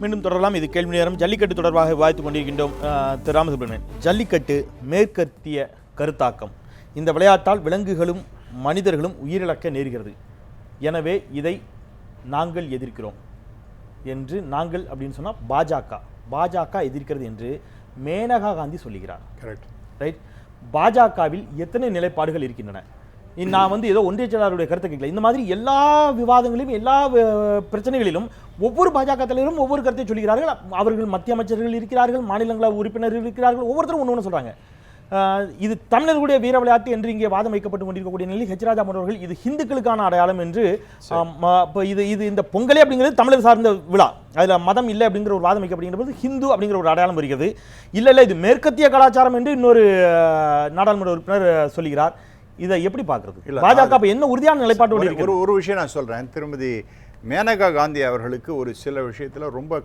மீண்டும் தொடரலாம். இது கேள்வி நேரம். ஜல்லிக்கட்டு தொடர்பாக விவாதித்துக் கொண்டிருக்கின்றோம். திரு ராமசுப்ரமணியன், ஜல்லிக்கட்டு மேற்கத்திய கருத்தாக்கம். இந்த விளையாட்டால் விலங்குகளும் மனிதர்களும் உயிரிழக்க நேர்கிறது. எனவே இதை நாங்கள் எதிர்க்கிறோம் என்று, நாங்கள் அப்படின்னு சொன்னால் பாஜக எதிர்க்கிறது என்று மேனகா காந்தி சொல்லுகிறார். Correct, right. பாஜகவில் எத்தனை நிலைப்பாடுகள் இருக்கின்றன? நான் ஏதோ ஒன்றிய செயலாளருடைய கருத்தை கேட்கல. இந்த மாதிரி எல்லா விவாதங்களிலும் எல்லா பிரச்சனைகளிலும் ஒவ்வொரு பாஜக தலைவரும் ஒவ்வொரு கருத்தை சொல்கிறார்கள். அவர்கள் மத்திய அமைச்சர்கள் இருக்கிறார்கள், மாநிலங்களவை உறுப்பினர்கள் இருக்கிறார்கள், ஒவ்வொருத்தரும் ஒன்று சொல்றாங்க. இது தமிழர்களுடைய வீர விளையாட்டு என்று இங்கே வாதம் வைக்கப்பட்டு கொண்டிருக்கக்கூடிய நிலையில் ஹெச் ராஜா போன்றவர்கள் இது ஹிந்துக்களுக்கான அடையாளம் என்று, இது இந்த பொங்கலே அப்படிங்கிறது தமிழர் சார்ந்த விழா, அதுல மதம் இல்லை அப்படிங்கிற ஒரு வாதம் வைக்கப்படுகின்ற போது ஹிந்து அப்படிங்கிற ஒரு அடையாளம் வருகிறது. இல்ல இது மேற்கத்திய கலாச்சாரம் என்று இன்னொரு நாடாளுமன்ற உறுப்பினர் சொல்லுகிறார். இதை எப்படி பார்க்கறது? பாஜக என்ன உறுதியான நிலைப்பாட்டோடு ஒரு விஷயம் நான் சொல்றேன். திருமதி மேனகா காந்தி அவர்களுக்கு ஒரு சில விஷயத்துல ரொம்ப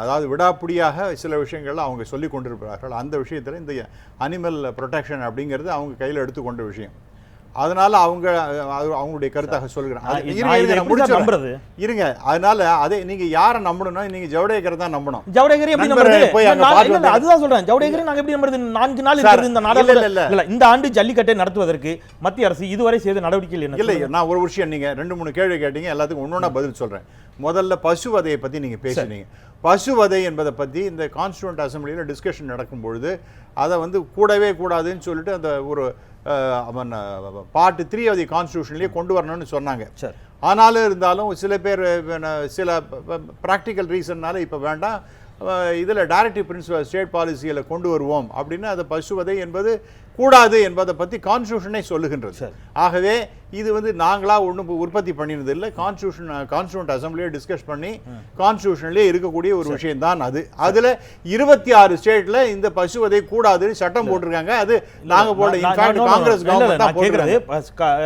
அதாவது விடாப்பிடியாக சில விஷயங்கள்ல அவங்க சொல்லி கொண்டிருக்கிறார்கள். அந்த விஷயத்துல இந்த அனிமல் ப்ரொடெக்ஷன் அப்படிங்கிறது அவங்க கையில் எடுத்துக்கொண்ட விஷயம். அதனால அவங்களுடைய கருத்தாக சொல்கிறேன். இருங்க, அதனால அதை நீங்க யாரை நம்பணும்னா நீங்க ஜவடேகரை தான் நம்பணும். ஜவடேகரை எப்படி நம்புறது? அதுதான் சொல்றேன். ஜவடேகரை நாங்க எப்படி நம்புறது? 4 நாள் இருக்கிறது இந்த நாடாளுமன்ற. இல்ல, இந்த ஆண்டு ஜல்லிக்கட்டை நடத்துவதற்கு மத்திய அரசு இதுவரை செய்த நடவடிக்கைகள் என்ன? இல்ல, நான் ஒரு விஷயம், நீங்க 2-3 கேள்வி கேட்டீங்க, எல்லாத்துக்கும் ஒன்னொன்னா பதில் சொல்றேன். முதல்ல பசுவதையை பத்தி நீங்க பேசுனீங்க. பசுவதை என்பதை பத்தி இந்த கான்ஸ்டிடியூண்ட் அசம்பிளியில் டிஸ்கஷன் நடக்கும் பொழுது அதை கூடவே கூடாதுன்னு சொல்லிட்டு அந்த ஒரு பார்ட் 3 ஆஃப் தி கான்ஸ்டிடியூஷன்லேயே கொண்டு வரணும்னு சொன்னாங்க. ஆனாலும் இருந்தாலும் சில பேர் சில ப்ராக்டிக்கல் ரீசன்னால இப்போ வேண்டாம், இதில் டைரக்டிவ் பிரின்சிபல் ஸ்டேட் பாலிசியில் கொண்டு வருவோம் அப்படின்னு அதை பசுவதை என்பது கூடாது என்பதை பற்றி கான்ஸ்டியூஷனே சொல்லுகின்றது. ஆகவே இது நாங்களா ஒன்றும் உற்பத்தி பண்ணினது இல்லை, கான்ஸ்டிடியூண்ட் அசம்பிளியை டிஸ்கஸ் பண்ணி கான்ஸ்டியூஷன்லேயே இருக்கக்கூடிய ஒரு விஷயம் தான் அது. அதில் 26 ஸ்டேட்ல இந்த பசுவதை கூடாதுன்னு சட்டம் போட்டிருக்காங்க. அது நாங்கள் போட காங்கிரஸ் கவர்மெண்ட் தான் போடுறது.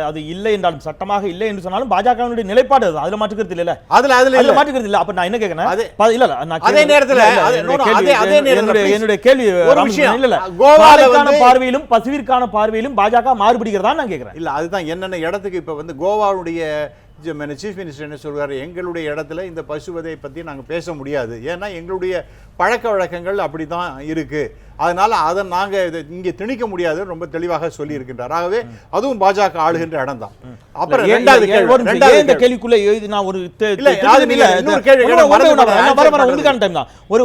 அது இல்லை என்றாலும், சட்டமாக இல்லை என்று சொன்னாலும் பாஜகவினுடைய நிலைப்பாடு அது, அதுல மாற்றுக்கிறது இல்லை. அதுல மாற்றுக்கிறது இல்லை. அப்ப நான் என்ன கேட்கிறேன், அதே நேரத்தில் என்னுடைய கேள்வி கோவாவுக்கான பார்வையிலும் பசுவிற்கான பார்வையிலும் பாஜக மாறுபடுகிறதா நான் கேட்கிறேன். இல்ல, அதுதான் என்னென்ன இடத்துக்கு இப்ப கோவாவுடைய சீஃப் மினிஸ்டர் என்ன சொல்றாரு, எங்களுடைய இடத்துல இந்த பசுவதை பத்தி நாங்க பேச முடியாது, ஏன்னா எங்களுடைய பழக்க வழக்கங்கள் அப்படிதான் இருக்கு, அதனால அதை நாங்க இங்க திணிக்க முடியாது ரொம்ப தெளிவாக சொல்லி இருக்கின்றார். ஆகவே அதுவும் பாஜக ஆளுகின்ற இடம் தான். அப்புறம் ரெண்டாவது கேள்விக்குள்ள நான்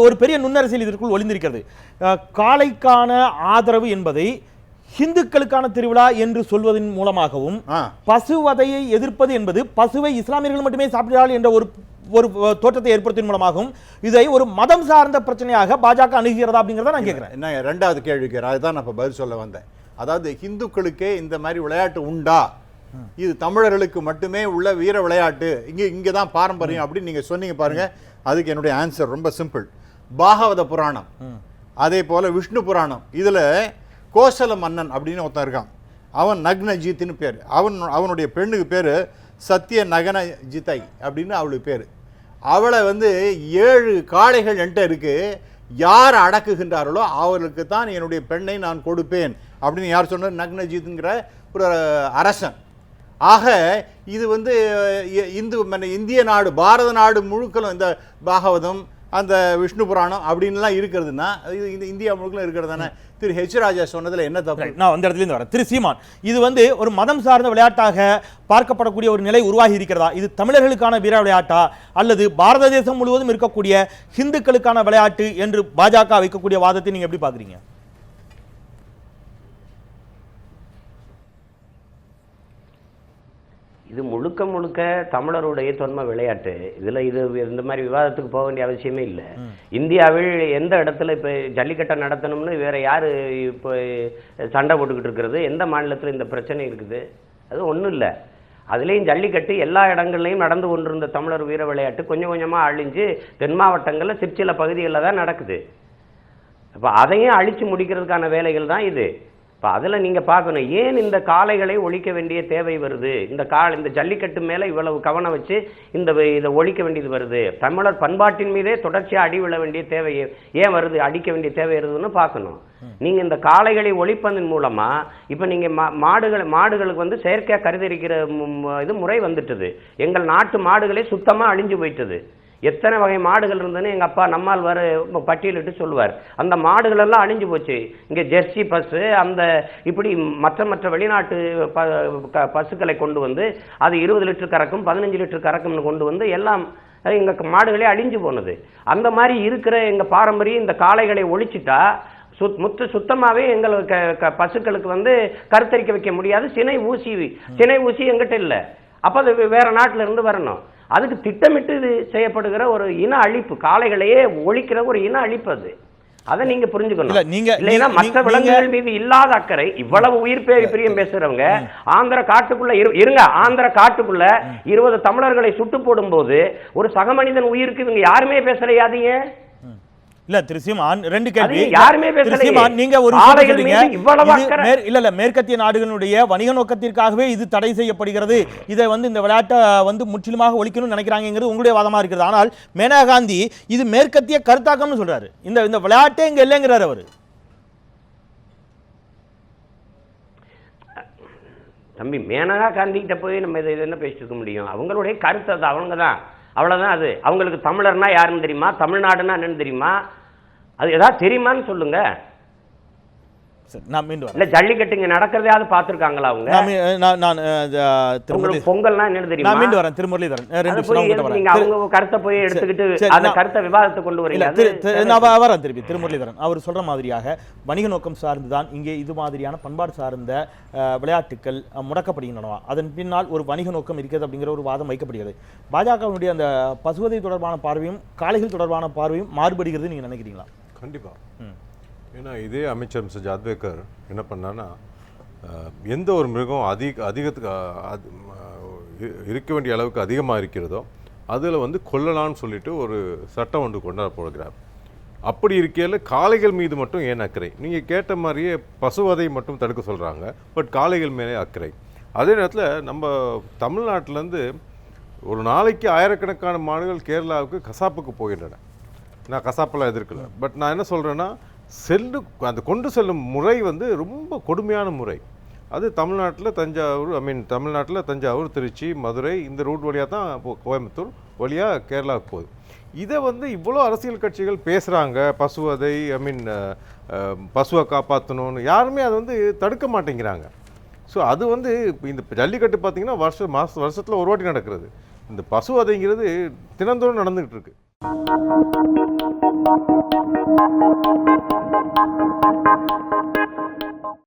ஒரு பெரிய நுண்ணரசியல் இதற்குள் ஒளிந்திருக்கிறது. காளைக்கான ஆதரவு என்பதை ஹிந்துக்களுக்கான திருவிழா என்று சொல்வதன் மூலமாகவும், பசுவதையை எதிர்ப்பது என்பது பசுவை இஸ்லாமியர்கள் மட்டுமே சாப்பிடுகிறார்கள் என்ற ஒரு தோற்றத்தை ஏற்படுத்துவதன் மூலமாகவும் இதை ஒரு மதம் சார்ந்த பிரச்சனையாக பாஜக அணுகிறதா அப்படிங்கிறத நான் கேட்கிறேன். என்ன ரெண்டாவது கேள்விக்கு அதுதான் நான் பதில் சொல்ல வந்தேன். அதாவது ஹிந்துக்களுக்கே இந்த மாதிரி விளையாட்டு உண்டா, இது தமிழர்களுக்கு மட்டுமே உள்ள வீர விளையாட்டு, இங்கதான் பாரம்பரியம் அப்படின்னு நீங்க சொன்னீங்க பாருங்க. அதுக்கு என்னுடைய ஆன்சர் ரொம்ப சிம்பிள். பாகவத புராணம், அதே போல விஷ்ணு புராணம், இதுல கோசல மன்னன் அப்படின்னு ஒருத்தன் இருக்கான். அவன் நக்னஜித்னு பேர். அவனுடைய பெண்ணுக்கு பேர் சத்திய நகன ஜித்தை அப்படின்னு அவளுக்கு பேர். அவளை 7 காளைகள் என்கிட்ட இருக்கு, யார் அடக்குகின்றார்களோ அவர்களுக்கு தான் என்னுடைய பெண்ணை நான் கொடுப்பேன் அப்படின்னு யார் சொன்னார்? நக்னஜித்ங்கிற ஒரு அரசன். ஆக இது இந்திய நாடு, பாரத நாடு முழுக்களும் இந்த பாகவதம், அந்த விஷ்ணு புராணம் அப்படின்லாம் இருக்கிறதுனா இது இந்தியா முழுக்க இருக்கிறது தானே. திரு ஹெச் ராஜா சொன்னதுல என்ன தப்பு? நான் அந்த இடத்துல இருந்து வரேன். திரு சீமான், இது ஒரு மதம் சார்ந்த விளையாட்டாக பார்க்கப்படக்கூடிய ஒரு நிலை உருவாகி இருக்கிறதா? இது தமிழர்களுக்கான வீர விளையாட்டா அல்லது பாரத தேசம் முழுவதும் இருக்கக்கூடிய ஹிந்துக்களுக்கான விளையாட்டு என்று பாஜக வைக்கக்கூடிய வாதத்தை நீங்க எப்படி பாக்குறீங்க? இது முழுக்க முழுக்க தமிழருடைய தொன்ம விளையாட்டு. இது இந்த மாதிரி விவாதத்துக்கு போக வேண்டிய அவசியமே இல்லை. இந்தியாவில் எந்த இடத்துல இப்போ ஜல்லிக்கட்டை நடத்தணும்னு வேற யாரு இப்போ சண்டை போட்டுக்கிட்டு இருக்கிறது? எந்த மாநிலத்தில் இந்த பிரச்சனை இருக்குது? அது ஒன்றும் இல்லை. அதுலேயும் ஜல்லிக்கட்டு எல்லா இடங்கள்லையும் நடந்து கொண்டிருந்த தமிழர் வீர விளையாட்டு கொஞ்சம் கொஞ்சமாக அழிஞ்சு தென் மாவட்டங்களில் சிற்சில பகுதிகளில் தான் நடக்குது. இப்போ அதையும் அழித்து முடிக்கிறதுக்கான வேலைகள் தான் இது. இப்போ அதில் நீங்கள் பார்க்கணும், ஏன் இந்த காளைகளை ஒழிக்க வேண்டிய தேவை வருது? இந்த ஜல்லிக்கட்டு மேலே இவ்வளவு கவனம் வச்சு இதை ஒழிக்க வேண்டியது வருது. தமிழர் பண்பாட்டின் மீதே தொடர்ச்சியாக அடி விழ வேண்டிய தேவை ஏன் வருது, அடிக்க வேண்டிய தேவை வருதுன்னு பார்க்கணும். நீங்கள் இந்த காளைகளை ஒழிப்பதன் மூலமாக இப்போ நீங்கள் மாடுகளுக்கு செயற்கையாக கருதரிக்கிற இது முறை வந்துட்டுது. எங்கள் நாட்டு மாடுகளே சுத்தமாக அழிஞ்சு போயிட்டது. எத்தனை வகை மாடுகள் இருந்ததுன்னு எங்கள் அப்பா நம்மால் வர பட்டியலிட்டு சொல்லுவார். அந்த மாடுகள் எல்லாம் அழிஞ்சு போச்சு. இங்கே ஜெர்சி பசு, அந்த இப்படி மற்ற வெளிநாட்டு பசுக்களை கொண்டு வந்து அது 20 லிட்டர் கறக்கும், 15 லிட்டர் கறக்கும்னு கொண்டு வந்து எல்லாம் எங்கள் மாடுகளே அழிஞ்சு போனது. அந்த மாதிரி இருக்கிற எங்கள் பாரம்பரியம் இந்த காளைகளை ஒழிச்சிட்டா சுத்தமாகவே எங்களுக்கு பசுக்களுக்கு வந்து கருத்தரிக்க வைக்க முடியாது. சினை ஊசி எங்கிட்ட இல்லை. அப்போ அது வேற நாட்டில இருந்து வரணும். அதுக்கு திட்டமிட்டு இது செய்யப்படுகிற ஒரு இன அழிப்பு, காளைகளையே ஒழிக்கிற ஒரு இன அழிப்பு அது. அதை நீங்க புரிஞ்சுக்கணும். இல்லைன்னா மற்ற விலங்குகள் மீது இல்லாத அக்கறை, இவ்வளவு உயிர் பிரியம் பேசுறவங்க ஆந்திர காட்டுக்குள்ள இருங்க, ஆந்திர காட்டுக்குள்ள 20 தமிழர்களை சுட்டு போடும் போது ஒரு சக மனிதன் உயிருக்கு இவங்க யாருமே பேசலையாதீங்க. இல்ல திரு சீமான், 2 கேள்வி. யாருமே பேசலையே. நீங்க ஒரு இல்ல மேற்கத்திய நாடுகளுடைய வணிக நோக்கத்திற்காகவே இது தடை செய்யப்படுகிறது, இதை வந்து இந்த விளையாட்டை வந்து முற்றிலுமாக ஒழிக்கணும்னு நினைக்கிறாங்கிறது உங்களுடைய வாதமா இருக்கிறது. ஆனால் மேனகா காந்தி இது மேற்கத்திய கருத்தாக்கம்னு சொல்றாரு. இந்த விளையாட்டே இங்க இல்லைங்கிறார் அவரு. தம்பி, மேனகா காந்தி கிட்ட போய் நம்ம இதை என்ன பேசிட்டு இருக்க முடியும்? அவங்களுடைய கருத்து அது, அவங்க தான், அவ்வளவுதான். அது அவங்களுக்கு தமிழர்னா யாருன்னு தெரியுமா, தமிழ்நாடுன்னா என்னன்னு தெரியுமா, அது ஏதாவது தெரியுமான்னு சொல்லுங்க. ஜல்லிக்கட்டு இங்க நடக்கிறதையாவது பார்த்திருக்காங்களா அவங்க? பொங்கல்னா என்னன்னு தெரியுமா? அவங்க கருத்தை போய் எடுத்துக்கிட்டு அந்த கருத்தை விவாதத்தை கொண்டு வரீங்க. திருப்பி திருமுரளிதரன் அவர் சொல்ற மாதிரியாக வணிக நோக்கம் சார்ந்துதான் இங்கே இது மாதிரியான பண்பாடு சார்ந்த விளையாட்டுகள் முடக்கப்படுகின்றன. அதன் பின்னால் ஒரு வணிக நோக்கம் இருக்கிறது அப்படிங்கிற ஒரு வாதம் வைக்கப்படுகிறது. பாஜகவினுடைய அந்த பசுவதை தொடர்பான பார்வையும் காளைகள் தொடர்பான பார்வையும் மாறுபடுகிறது நீங்க நினைக்கிறீங்களா? கண்டிப்பா. ஏன்னா இதே அமைச்சர் மிஸ்டர் ஜாத்வேக்கர் என்ன பண்ணான்னா, எந்த ஒரு மிருகம் அதிகத்துக்கு இருக்க வேண்டிய அளவுக்கு அதிகமாக இருக்கிறதோ அதில் வந்து கொல்லலான்னு சொல்லிட்டு ஒரு சட்டம் ஒன்று கொண்டாட போகிறார். அப்படி இருக்கையில் காளைகள் மீது மட்டும் ஏன் அக்கறை? நீங்கள் கேட்ட மாதிரியே பசுவதை மட்டும் தடுக்க சொல்கிறாங்க, பட் காளைகள் மேலே அக்கறை. அதே நேரத்தில் நம்ம தமிழ்நாட்டிலேருந்து ஒரு நாளைக்கு ஆயிரக்கணக்கான மாடுகள் கேரளாவுக்கு கசாப்புக்கு போகின்றன. நான் கசாப்பெல்லாம் எதிர்க்கல, பட் நான் என்ன சொல்கிறேன்னா, அந்த கொண்டு செல்லும் முறை வந்து ரொம்ப கொடுமையான முறை. அது தமிழ்நாட்டில் தஞ்சாவூர், திருச்சி, மதுரை இந்த ரூட் வழியாக தான் கோயம்புத்தூர் வழியாக கேரளாவுக்கு போகுது. இதை வந்து இவ்வளோ அரசியல் கட்சிகள் பேசுகிறாங்க, பசுவதை பசுவை காப்பாற்றணும்னு. யாருமே அதை வந்து தடுக்க மாட்டேங்கிறாங்க. ஸோ அது வந்து இந்த ஜல்லிக்கட்டு பார்த்திங்கன்னா வருஷத்தில் ஒரு வாட்டி நடக்கிறது. இந்த பசுவதைங்கிறது தினந்தோறும் நடந்துகிட்டு இருக்கு. Thank you.